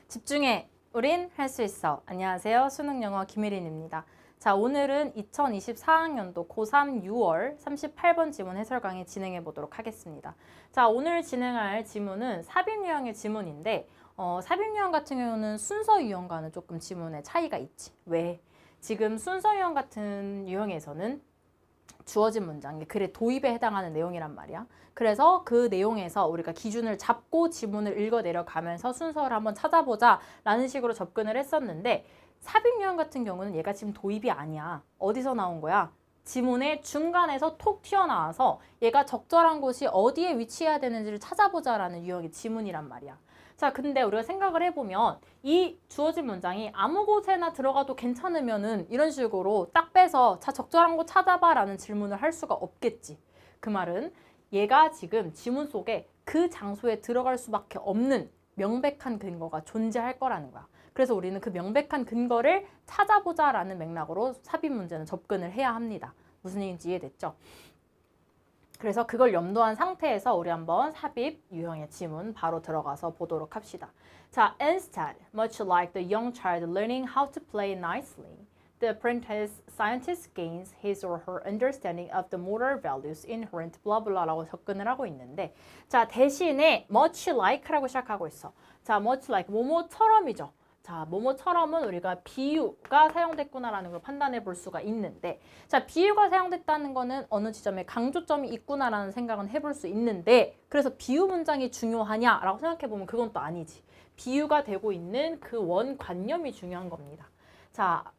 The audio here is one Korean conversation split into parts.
집중해. 우린 할 수 있어. 안녕하세요. 수능영어 김혜린입니다. 자, 오늘은 2024학년도 고3 6월 38번 지문 해설 강의 진행해 보도록 하겠습니다. 자, 오늘 진행할 지문은 삽입 유형의 지문인데 삽입 유형 같은 경우는 순서 유형과는 조금 지문의 차이가 있지. 왜? 지금 순서 유형 같은 유형에서는 주어진 문장, 글의 도입에 해당하는 내용이란 말이야. 그래서 그 내용에서 우리가 기준을 잡고 지문을 읽어내려가면서 순서를 한번 찾아보자 라는 식으로 접근을 했었는데 삽입 유형 같은 경우는 얘가 지금 도입이 아니야. 어디서 나온 거야? 지문의 중간에서 톡 튀어나와서 얘가 적절한 곳이 어디에 위치해야 되는지를 찾아보자라는 유형의 지문이란 말이야. 자, 근데 우리가 생각을 해보면 이 주어진 문장이 아무 곳에나 들어가도 괜찮으면은 이런 식으로 딱 빼서 자, 적절한 곳 찾아봐 라는 질문을 할 수가 없겠지. 그 말은 얘가 지금 지문 속에 그 장소에 들어갈 수밖에 없는 명백한 근거가 존재할 거라는 거야. 그래서 우리는 그 명백한 근거를 찾아보자 라는 맥락으로 삽입 문제는 접근을 해야 합니다. 무슨 얘기인지 이해됐죠? 그래서 그걸 염두한 상태에서 우리 한번 삽입 유형의 지문 바로 들어가서 보도록 합시다. 자, instead, much like the young child learning how to play nicely, the apprentice scientist gains his or her understanding of the moral values inherent blah blah라고 접근을 하고 있는데 자, 대신에 much like라고 시작하고 있어. 자, much like, 뭐뭐처럼이죠. 자, 뭐뭐처럼은 우리가 비유가 사용됐구나라는 걸 판단해 볼 수가 있는데 자, 비유가 사용됐다는 거는 어느 지점에 강조점이 있구나라는 생각은 해볼 수 있는데 그래서 비유 문장이 중요하냐라고 생각해 보면 그건 또 아니지. 비유가 되고 있는 그 원관념이 중요한 겁니다. 자,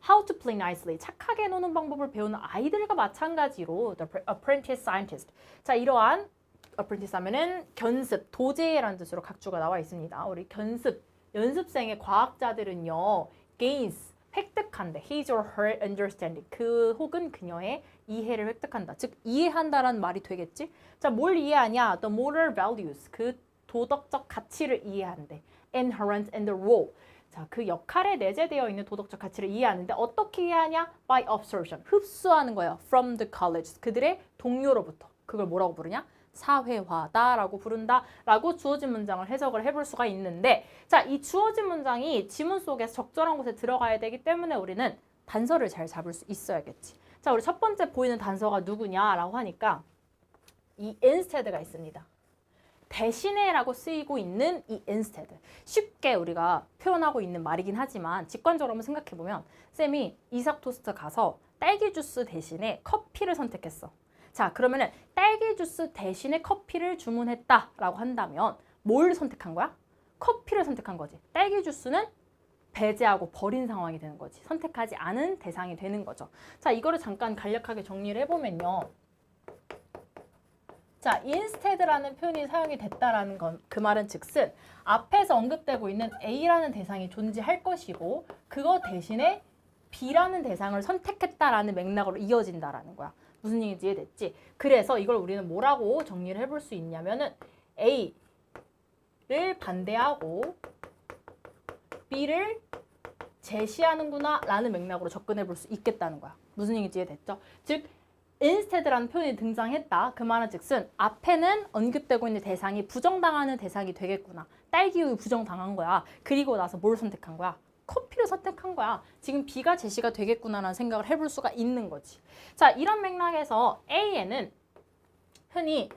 how to play nicely, 착하게 노는 방법을 배우는 아이들과 마찬가지로 the apprentice scientist. 자, 이러한 apprentice 하면은 견습, 도제라는 뜻으로 각주가 나와 있습니다. 우리 견습 연습생의 과학자들은요, gains, 획득한대. his or her understanding, 그 혹은 그녀의 이해를 획득한다. 즉, 이해한다라는 말이 되겠지? 자, 뭘 이해하냐? The moral values, 그 도덕적 가치를 이해한대. inherent in the role. 자, 그 역할에 내재되어 있는 도덕적 가치를 이해하는데 어떻게 이해하냐? By absorption, 흡수하는 거예요. From the college, 그들의 동료로부터. 그걸 뭐라고 부르냐? 사회화다라고 부른다라고 주어진 문장을 해석을 해볼 수가 있는데 자, 이 주어진 문장이 지문 속에 적절한 곳에 들어가야 되기 때문에 우리는 단서를 잘 잡을 수 있어야겠지. 자, 우리 첫 번째 보이는 단서가 누구냐라고 하니까 이 instead가 있습니다. 대신에라고 쓰이고 있는 이 instead. 쉽게 우리가 표현하고 있는 말이긴 하지만 직관적으로 한번 생각해보면 쌤이 이삭 토스트 가서 딸기 주스 대신에 커피를 선택했어. 자, 그러면은 딸기 주스 대신에 커피를 주문했다라고 한다면 뭘 선택한 거야? 커피를 선택한 거지. 딸기 주스는 배제하고 버린 상황이 되는 거지. 선택하지 않은 대상이 되는 거죠. 자, 이거를 잠깐 간략하게 정리를 해보면요. 자, instead라는 표현이 사용이 됐다라는 건 그 말은 즉슨 앞에서 언급되고 있는 A라는 대상이 존재할 것이고 그거 대신에 B라는 대상을 선택했다라는 맥락으로 이어진다라는 거야. 무슨 얘기인지 이해됐지? 그래서 이걸 우리는 뭐라고 정리를 해볼 수 있냐면은 A를 반대하고 B를 제시하는구나 라는 맥락으로 접근해 볼 수 있겠다는 거야. 무슨 얘기인지 이해됐죠? 즉 instead라는 표현이 등장했다. 그 말은 즉슨 앞에는 언급되고 있는 대상이 부정당하는 대상이 되겠구나. 딸기우유 부정당한 거야. 그리고 나서 뭘 선택한 거야? 커피를 선택한 거야. 지금 B가 제시가 되겠구나라는 생각을 해볼 수가 있는 거지. 자, 이런 맥락에서 A에는 흔히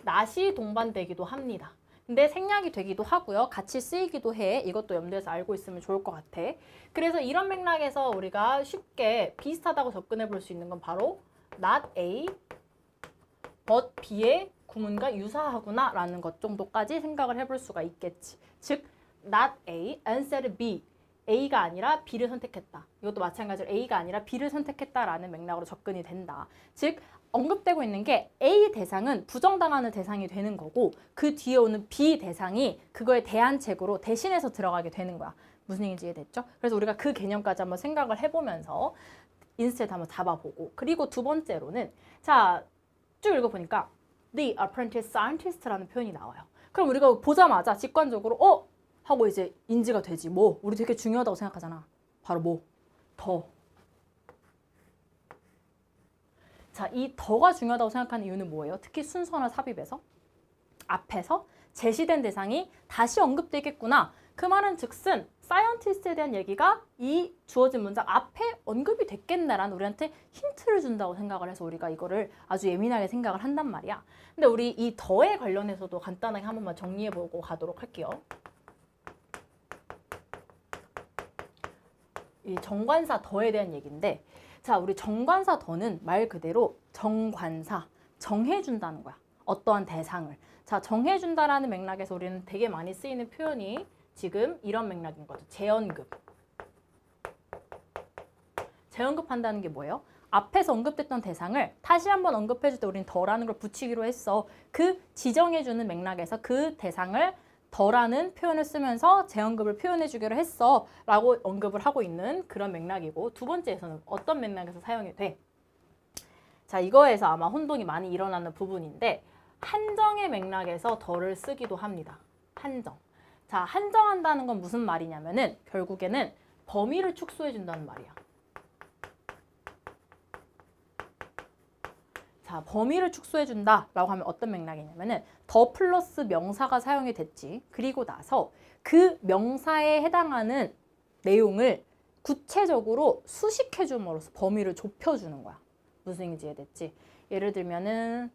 not이 동반되기도 합니다. 근데 생략이 되기도 하고요. 같이 쓰이기도 해. 이것도 염두에서 알고 있으면 좋을 것 같아. 그래서 이런 맥락에서 우리가 쉽게 비슷하다고 접근해 볼 수 있는 건 바로 not A, but B의 구문과 유사하구나 라는 것 정도까지 생각을 해볼 수가 있겠지. 즉 not A, instead B. A가 아니라 B를 선택했다. 이것도 마찬가지로 A가 아니라 B를 선택했다라는 맥락으로 접근이 된다. 즉 언급되고 있는 게 A 대상은 부정당하는 대상이 되는 거고 그 뒤에 오는 B 대상이 그거에 대안책으로 대신해서 들어가게 되는 거야. 무슨 얘기인지 이해됐죠? 그래서 우리가 그 개념까지 한번 생각을 해보면서 instead 한번 잡아보고 그리고 두 번째로는 자, 쭉 읽어보니까 the apprentice scientist라는 표현이 나와요. 그럼 우리가 보자마자 직관적으로 하고 이제 인지가 되지. 뭐? 우리 되게 중요하다고 생각하잖아. 바로 뭐? 더. 자, 이 더가 중요하다고 생각하는 이유는 뭐예요? 특히 순서나 삽입에서? 앞에서 제시된 대상이 다시 언급되겠구나. 그 말은 즉슨 사이언티스트에 대한 얘기가 이 주어진 문장 앞에 언급이 됐겠네라는 우리한테 힌트를 준다고 생각을 해서 우리가 이거를 아주 예민하게 생각을 한단 말이야. 근데 우리 이 더에 관련해서도 간단하게 한 번만 정리해보고 가도록 할게요. 이 정관사 더에 대한 얘기인데, 자, 우리 정관사 더는 말 그대로 정관사, 정해준다는 거야. 어떠한 대상을. 자, 정해준다라는 맥락에서 우리는 되게 많이 쓰이는 표현이 지금 이런 맥락인 거죠. 재언급. 재언급한다는 게 뭐예요? 앞에서 언급됐던 대상을 다시 한번 언급해줄 때 우리는 더라는 걸 붙이기로 했어. 그 지정해주는 맥락에서 그 대상을 더라는 표현을 쓰면서 재언급을 표현해주기로 했어 라고 언급을 하고 있는 그런 맥락이고, 두 번째에서는 어떤 맥락에서 사용이 돼? 자, 이거에서 아마 혼동이 많이 일어나는 부분인데, 한정의 맥락에서 더를 쓰기도 합니다. 한정. 자, 한정한다는 건 무슨 말이냐면은 결국에는 범위를 축소해준다는 말이야. 자, 범위를 축소해준다라고 하면 어떤 맥락이냐면은 더 플러스 명사가 사용이 됐지. 그리고 나서 그 명사에 해당하는 내용을 구체적으로 수식해줌으로써 범위를 좁혀주는 거야. 무슨 얘기인지 이해됐지? 예를 들면은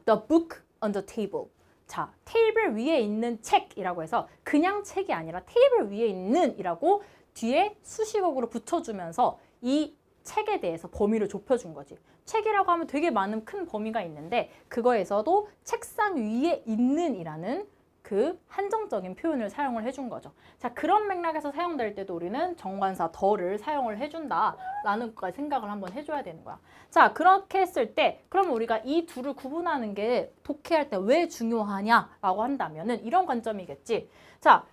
the book on the table. 자, 테이블 위에 있는 책이라고 해서 그냥 책이 아니라 테이블 위에 있는 이라고 뒤에 수식어구로 붙여주면서 이 책에 대해서 범위를 좁혀준 거지. 책이라고 하면 되게 많은 큰 범위가 있는데 그거에서도 책상 위에 있는 이라는 그 한정적인 표현을 사용을 해준 거죠. 자, 그런 맥락에서 사용될 때도 우리는 정관사 더를 사용을 해준다라는 것까지 생각을 한번 해줘야 되는 거야. 자, 그렇게 했을 때 그럼 우리가 이 둘을 구분하는 게 독해할 때 왜 중요하냐라고 한다면은 이런 관점이겠지. 자,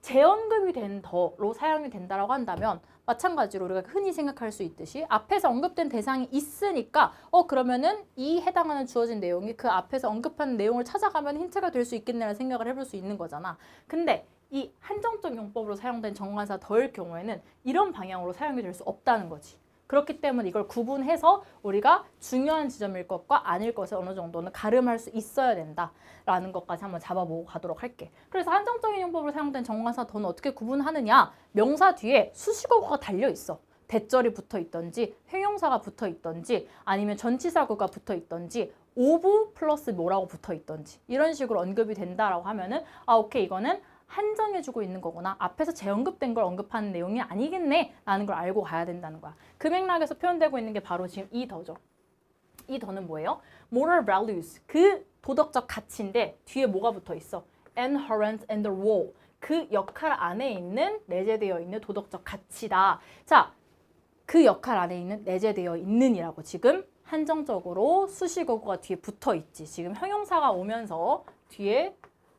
재언급이 된 더로 사용이 된다라고 한다면 마찬가지로 우리가 흔히 생각할 수 있듯이 앞에서 언급된 대상이 있으니까 그러면은 이 해당하는 주어진 내용이 그 앞에서 언급한 내용을 찾아가면 힌트가 될 수 있겠네라는 생각을 해볼 수 있는 거잖아. 근데 이 한정적 용법으로 사용된 정관사 더일 경우에는 이런 방향으로 사용이 될 수 없다는 거지. 그렇기 때문에 이걸 구분해서 우리가 중요한 지점일 것과 아닐 것을 어느 정도는 가름할 수 있어야 된다라는 것까지 한번 잡아보고 가도록 할게. 그래서 한정적인 용법으로 사용된 정관사 더는 어떻게 구분하느냐? 명사 뒤에 수식어구가 달려 있어. 대절이 붙어 있던지, 형용사가 붙어 있던지, 아니면 전치사구가 붙어 있던지, 오브 플러스 뭐라고 붙어 있던지 이런 식으로 언급이 된다라고 하면은 오케이, 이거는 한정해주고 있는 거구나. 앞에서 재언급된 걸 언급하는 내용이 아니겠네 라는 걸 알고 가야 된다는 거야. 그 맥락에서 표현되고 있는 게 바로 지금 이 더죠. 이 더는 뭐예요? moral values, 그 도덕적 가치인데 뒤에 뭐가 붙어 있어? inherent in the role, 그 역할 안에 있는 내재되어 있는 도덕적 가치다. 자, 그 역할 안에 있는 내재되어 있는이라고 지금 한정적으로 수식어구가 뒤에 붙어 있지. 지금 형용사가 오면서 뒤에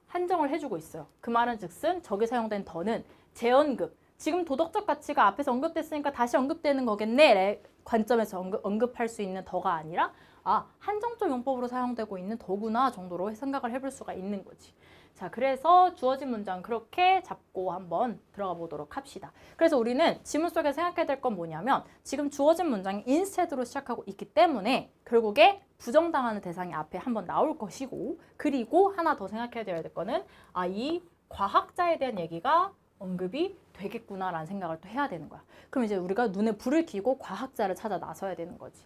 한정을 해주고 있어요. 그 말은 즉슨 저기 사용된 더는 재언급, 지금 도덕적 가치가 앞에서 언급됐으니까 다시 언급되는 거겠네 관점에서 언급할 수 있는 더가 아니라 한정적 용법으로 사용되고 있는 더구나 정도로 생각을 해볼 수가 있는 거지. 자, 그래서 주어진 문장 그렇게 잡고 한번 들어가 보도록 합시다. 그래서 우리는 지문 속에 생각해야 될 건 뭐냐면 지금 주어진 문장이 instead로 시작하고 있기 때문에 결국에 부정당하는 대상이 앞에 한번 나올 것이고, 그리고 하나 더 생각해야 될 거는 이 과학자에 대한 얘기가 언급이 되겠구나라는 생각을 또 해야 되는 거야. 그럼 이제 우리가 눈에 불을 켜고 과학자를 찾아 나서야 되는 거지.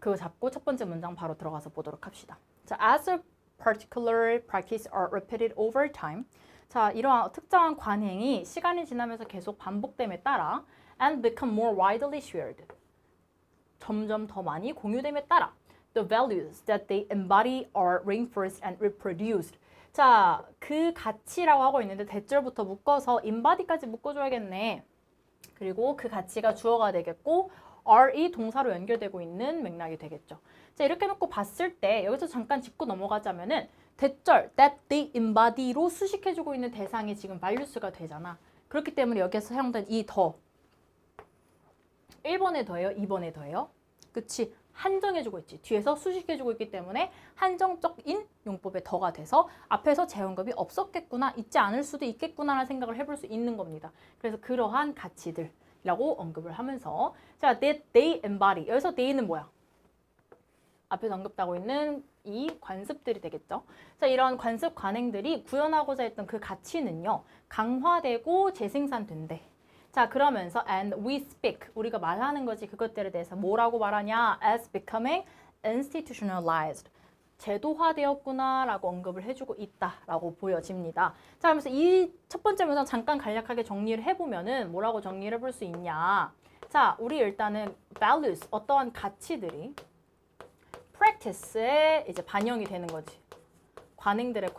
그거 잡고 첫 번째 문장 바로 들어가서 보도록 합시다. 자, as a particular practice are repeated over time. 자, 이러한 특정한 관행이 시간이 지나면서 계속 반복됨에 따라 and become more widely shared. 점점 더 많이 공유됨에 따라 the values that they embody are reinforced and reproduced. 자, 그 가치라고 하고 있는데 대절부터 묶어서 embody까지 묶어줘야겠네. 그리고 그 가치가 주어가 되겠고 are이 동사로 연결되고 있는 맥락이 되겠죠. 자, 이렇게 놓고 봤을 때 여기서 잠깐 짚고 넘어가자면은 대절 that they embody로 수식해주고 있는 대상이 지금 values가 되잖아. 그렇기 때문에 여기서 사용된 이 더 1번의 더예요? 2번의 더예요? 그치? 한정해주고 있지. 뒤에서 수식해주고 있기 때문에 한정적인 용법의 더가 돼서 앞에서 재언급이 없었겠구나, 있지 않을 수도 있겠구나라는 생각을 해볼 수 있는 겁니다. 그래서 그러한 가치들이라고 언급을 하면서 자, that they embody. 여기서 they는 뭐야? 앞에서 언급하고 있는 이 관습들이 되겠죠. 자, 이런 관습 관행들이 구현하고자 했던 그 가치는요. 강화되고 재생산된대. 자, 그러면서 and we speak, 우리가 말하는 거지 그것들에 대해서 뭐라고 말하냐? as becoming institutionalized. 제도화되었구나 라고 언급을 해주고 있다라고 보여집니다. 자, 그러면서 이 첫 번째 문장 잠깐 간략하게 정리를 해보면은 뭐라고 정리를 해볼 수 있냐. 자, 우리 일단은 values, 어떠한 가치들이 practice에 이제 반영이 되는 거지. 관행들의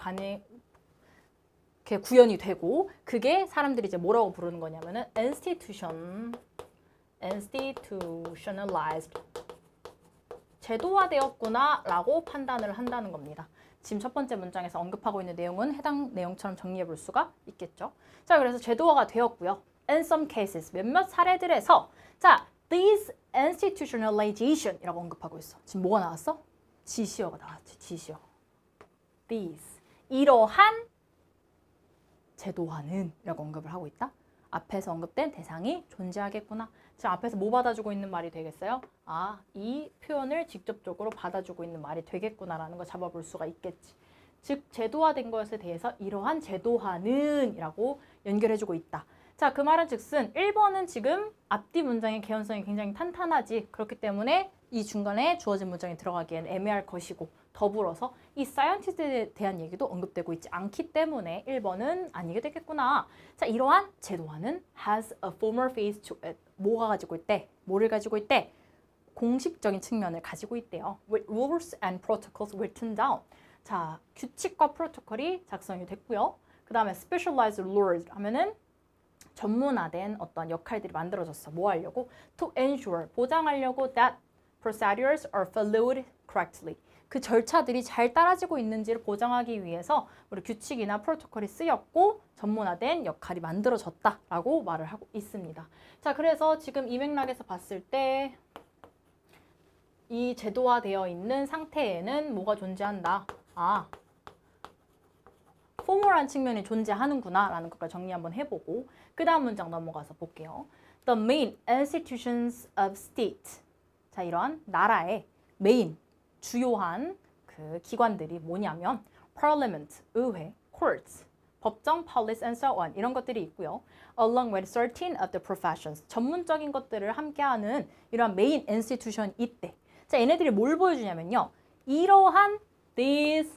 이렇게 구현이 되고 그게 사람들이 이제 뭐라고 부르는 거냐면은 institutionalized. 제도화되었구나 라고 판단을 한다는 겁니다. 지금 첫 번째 문장에서 언급하고 있는 내용은 해당 내용처럼 정리해 볼 수가 있겠죠. 자, 그래서 제도화가 되었고요. In some cases, 몇몇 사례들에서 자, these institutionalization 이라고 언급하고 있어. 지금 뭐가 나왔어? 지시어가 나왔지. 지시어. these. 이러한 제도화는 이라고 언급을 하고 있다. 앞에서 언급된 대상이 존재하겠구나. 지금 앞에서 뭐 받아주고 있는 말이 되겠어요? 아, 이 표현을 직접적으로 받아주고 있는 말이 되겠구나라는 걸 잡아볼 수가 있겠지. 즉, 제도화된 것에 대해서 이러한 제도화는 이라고 연결해주고 있다. 자, 그 말은 즉슨 1번은 지금 앞뒤 문장의 개연성이 굉장히 탄탄하지. 그렇기 때문에 이 중간에 주어진 문장이 들어가기엔 애매할 것이고 더불어서 이 사이언티스트에 대한 얘기도 언급되고 있지 않기 때문에 1번은 아니게 되겠구나. 자, 이러한 제도화는 has a formal face to it. 뭐가 가지고 있대? 뭐를 가지고 있대? 공식적인 측면을 가지고 있대요. With rules and protocols written down. 자, 규칙과 프로토콜이 작성이 됐고요. 그 다음에 specialized rules 하면은 전문화된 어떤 역할들이 만들어졌어. 뭐 하려고? To ensure, 보장하려고 that procedures are followed correctly. 그 절차들이 잘 따라지고 있는지를 보장하기 위해서 우리 규칙이나 프로토콜이 쓰였고 전문화된 역할이 만들어졌다라고 말을 하고 있습니다. 자, 그래서 지금 이 맥락에서 봤을 때 이 제도화되어 있는 상태에는 뭐가 존재한다? 아, 포멀한 측면이 존재하는구나 라는 것까지 정리 한번 해보고 그 다음 문장 넘어가서 볼게요. The main institutions of state. 자, 이러한 나라의 main, 주요한 그 기관들이 뭐냐면 parliament, 의회, courts, 법정, police and so on 이런 것들이 있고요. Along with certain of the professions. 전문적인 것들을 함께하는 이러한 main institution 있대. 자, 얘네들이 뭘 보여주냐면요. 이러한 these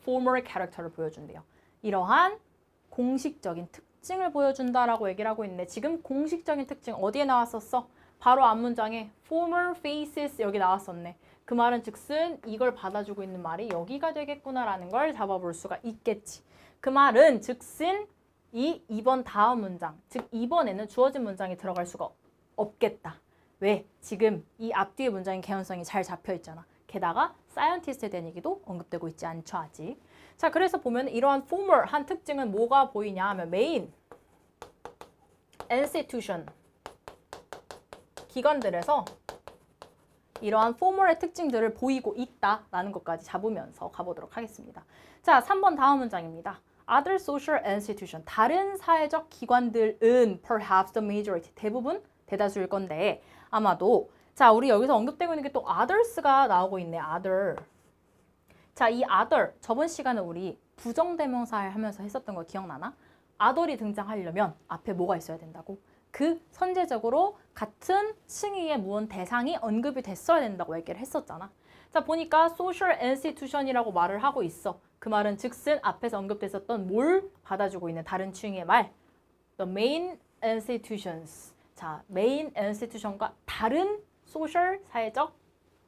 formal character를 보여준대요. 이러한 공식적인 특징을 보여준다라고 얘기를 하고 있는데 지금 공식적인 특징 어디에 나왔었어? 바로 앞문장에 formal faces 여기 나왔었네. 그 말은 즉슨 이걸 받아주고 있는 말이 여기가 되겠구나라는 걸 잡아볼 수가 있겠지. 그 말은 즉슨 이 2번 다음 문장, 즉 2번에는 주어진 문장이 들어갈 수가 없겠다. 왜? 지금 이 앞뒤의 문장의 개연성이 잘 잡혀 있잖아. 게다가 사이언티스트에 대한 얘기도 언급되고 있지 않죠, 아직. 자, 그래서 보면 이러한 formal한 특징은 뭐가 보이냐 하면 main institution 기관들에서 이러한 formal의 특징들을 보이고 있다라는 것까지 잡으면서 가보도록 하겠습니다. 자, 3번 다음 문장입니다. Other social institution, 다른 사회적 기관들은 perhaps the majority, 대부분 대다수일 건데 아마도 자, 우리 여기서 언급되고 있는 게 또 others가 나오고 있네. other. 자, 이 other 저번 시간에 우리 부정대명사 하면서 했었던 거 기억나나? other이 등장하려면 앞에 뭐가 있어야 된다고? 그 선제적으로 같은 층위의 무언 대상이 언급이 됐어야 된다고 얘기를 했었잖아. 자, 보니까 social institution이라고 말을 하고 있어. 그 말은 즉슨 앞에서 언급됐었던 뭘 받아주고 있는 다른 층위의 말. The main institutions. 자, main institution과 다른 social, 사회적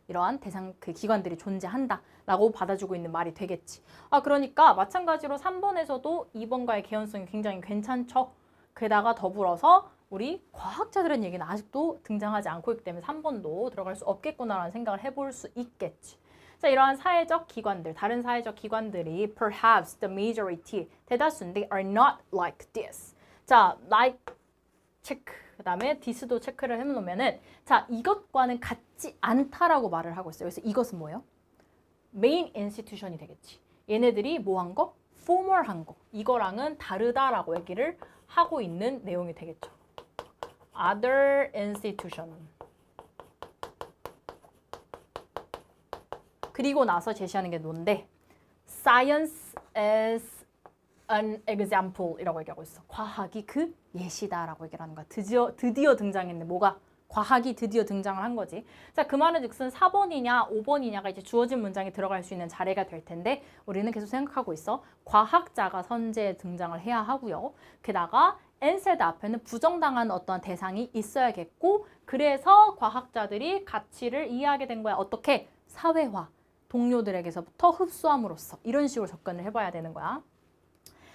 이러한 대상 그 기관들이 존재한다라고 받아주고 있는 말이 되겠지. 아, 그러니까 마찬가지로 3번에서도 2번과의 개연성이 굉장히 괜찮죠. 게다가 더불어서 우리 과학자들의 얘기는 아직도 등장하지 않고 있기 때문에 3번도 들어갈 수 없겠구나라는 생각을 해볼 수 있겠지. 자, 이러한 사회적 기관들, 다른 사회적 기관들이 perhaps the majority, 대다수인데 are not like this. 자, like 체크, 그 다음에 this도 체크를 해놓으면은 자, 이것과는 같지 않다라고 말을 하고 있어요. 그래서 이것은 뭐예요? main institution이 되겠지. 얘네들이 뭐 한 거? formal한 거. 이거랑은 다르다라고 얘기를 하고 있는 내용이 되겠죠. other institution. 그리고 나서 제시하는 게 뭔데? Science is an example 이라고 얘기하고 있어. 과학이 그 예시다라고 얘기를 하는 거야. 드디어 등장했네. 뭐가? 과학이 드디어 등장을 한 거지. 자, 그 말은 즉슨 4번이냐 5번이냐가 이제 주어진 문장에 들어갈 수 있는 자리가 될 텐데 우리는 계속 생각하고 있어. 과학자가 선제에 등장을 해야 하고요. 게다가 instead 앞에는 부정당한 어떤 대상이 있어야겠고 그래서 과학자들이 가치를 이해하게 된 거야. 어떻게? 사회화, 동료들에게서부터 흡수함으로써 이런 식으로 접근을 해봐야 되는 거야.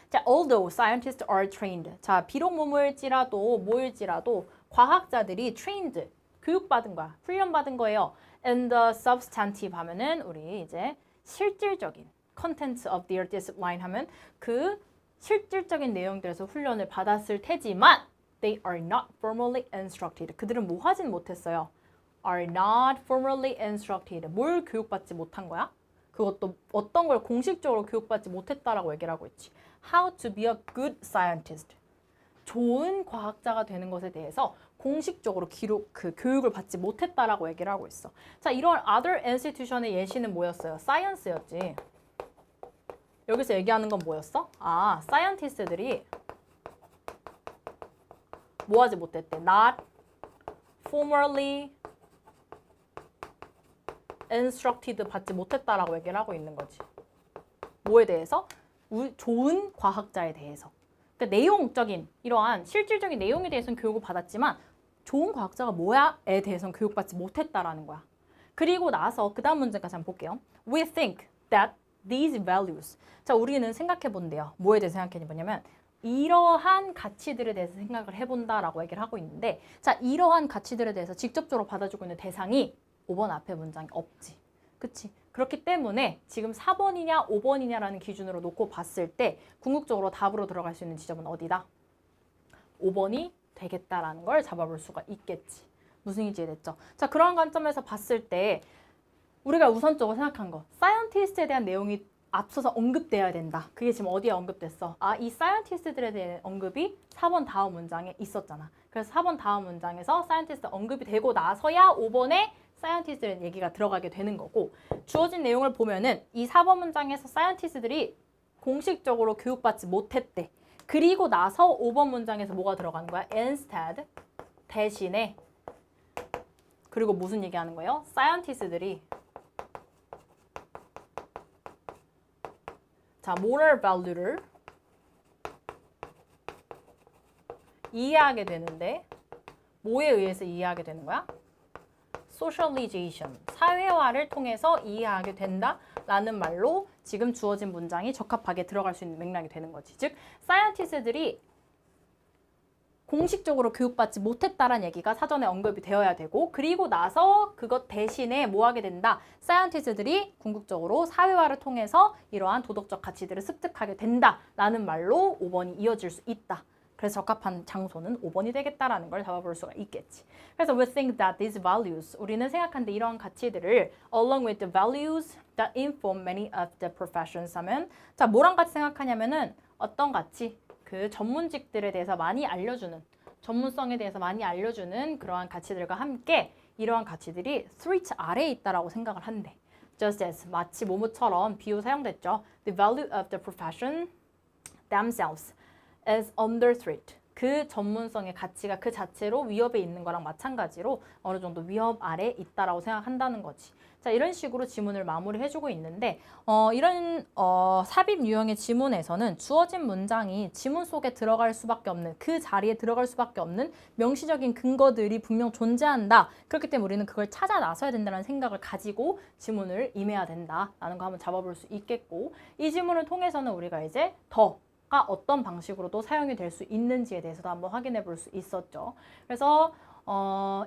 자, although scientists are trained. 자, 비록 뭐일지라도 과학자들이 trained, 교육받은 거야. 훈련받은 거예요. And the substantive 하면은 우리 이제 실질적인 contents of their discipline 하면 그 실질적인 내용들에서 훈련을 받았을 테지만 they are not formally instructed. 그들은 뭐 하진 못했어요. are not formally instructed. 뭘 교육받지 못한 거야? 그것도 어떤 걸 공식적으로 교육받지 못했다라고 얘기를 하고 있지. How to be a good scientist. 좋은 과학자가 되는 것에 대해서 공식적으로 교육을 받지 못했다라고 얘기를 하고 있어. 자, 이런 other institution의 예시는 뭐였어요? science였지. 여기서 얘기하는 건 뭐였어? 아, scientist들이 뭐 하지 못했대? Not formally instructed 받지 못했다라고 얘기를 하고 있는 거지. 뭐에 대해서? 좋은 과학자에 대해서. 그러니까 내용적인 이러한 실질적인 내용에 대해서는 교육을 받았지만 좋은 과학자가 뭐야에 대해서는 교육받지 못했다라는 거야. 그리고 나서 그 다음 문제까지 한번 볼게요. We think that these values. 자, 우리는 생각해 본대요. 뭐에 대해서 생각해 보냐면 이러한 가치들에 대해서 생각을 해본다라고 얘기를 하고 있는데 자, 이러한 가치들에 대해서 직접적으로 받아주고 있는 대상이 5번 앞에 문장이 없지. 그치? 그렇기 때문에 지금 4번이냐 5번이냐라는 기준으로 놓고 봤을 때 궁극적으로 답으로 들어갈 수 있는 지점은 어디다? 5번이 되겠다라는 걸 잡아볼 수가 있겠지. 무슨 얘기인지 이해됐죠? 자, 그런 관점에서 봤을 때 우리가 우선적으로 생각한 거 사이언티스트에 대한 내용이 앞서서 언급돼야 된다. 그게 지금 어디에 언급됐어? 아, 이 사이언티스트들에 대한 언급이 4번 다음 문장에 있었잖아. 그래서 4번 다음 문장에서 사이언티스트 언급이 되고 나서야 5번에 사이언티스트의 얘기가 들어가게 되는 거고 주어진 내용을 보면은 이 4번 문장에서 사이언티스트들이 공식적으로 교육받지 못했대. 그리고 나서 5번 문장에서 뭐가 들어가는 거야? instead, 대신에 그리고 무슨 얘기하는 거예요? 사이언티스트들이 자, moral value를 이해하게 되는데 뭐에 의해서 이해하게 되는 거야? socialization, 사회화를 통해서 이해하게 된다라는 말로 지금 주어진 문장이 적합하게 들어갈 수 있는 맥락이 되는 거지. 즉, 사이언티스트들이 공식적으로 교육받지 못했다라는 얘기가 사전에 언급이 되어야 되고 그리고 나서 그것 대신에 뭐 하게 된다? 사이언티스트들이 궁극적으로 사회화를 통해서 이러한 도덕적 가치들을 습득하게 된다라는 말로 5번이 이어질 수 있다. 그래서 적합한 장소는 5번이 되겠다라는 걸 잡아볼 수가 있겠지. 그래서 we think that these values, 우리는 생각하는데 이러한 가치들을 along with the values that inform many of the professions 하면 자, 뭐랑 같이 생각하냐면은 어떤 가치? 그 전문직들에 대해서 많이 알려주는 전문성에 대해서 많이 알려주는 그러한 가치들과 함께 이러한 가치들이 threat 아래에 있다라고 생각을 한대. Just as 마치 뭐뭐처럼 비유 사용됐죠. The value of the profession themselves is under threat. 그 전문성의 가치가 그 자체로 위협에 있는 거랑 마찬가지로 어느 정도 위협 아래에 있다라고 생각한다는 거지. 자, 이런 식으로 지문을 마무리해주고 있는데 이런 삽입 유형의 지문에서는 주어진 문장이 지문 속에 들어갈 수밖에 없는 그 자리에 들어갈 수밖에 없는 명시적인 근거들이 분명 존재한다. 그렇기 때문에 우리는 그걸 찾아 나서야 된다는 생각을 가지고 지문을 임해야 된다라는 거 한번 잡아볼 수 있겠고 이 지문을 통해서는 우리가 이제 가 어떤 방식으로도 사용이 될 수 있는지에 대해서도 한번 확인해 볼 수 있었죠. 그래서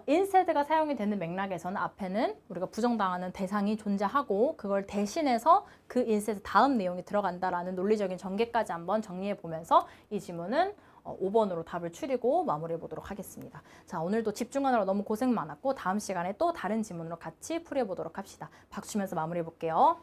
instead가 사용이 되는 맥락에서는 앞에는 우리가 부정당하는 대상이 존재하고 그걸 대신해서 그 instead 다음 내용이 들어간다라는 논리적인 전개까지 한번 정리해 보면서 이 지문은 5번으로 답을 추리고 마무리해 보도록 하겠습니다. 자, 오늘도 집중하느라 너무 고생 많았고 다음 시간에 또 다른 지문으로 같이 풀이해 보도록 합시다. 박수 치면서 마무리해 볼게요.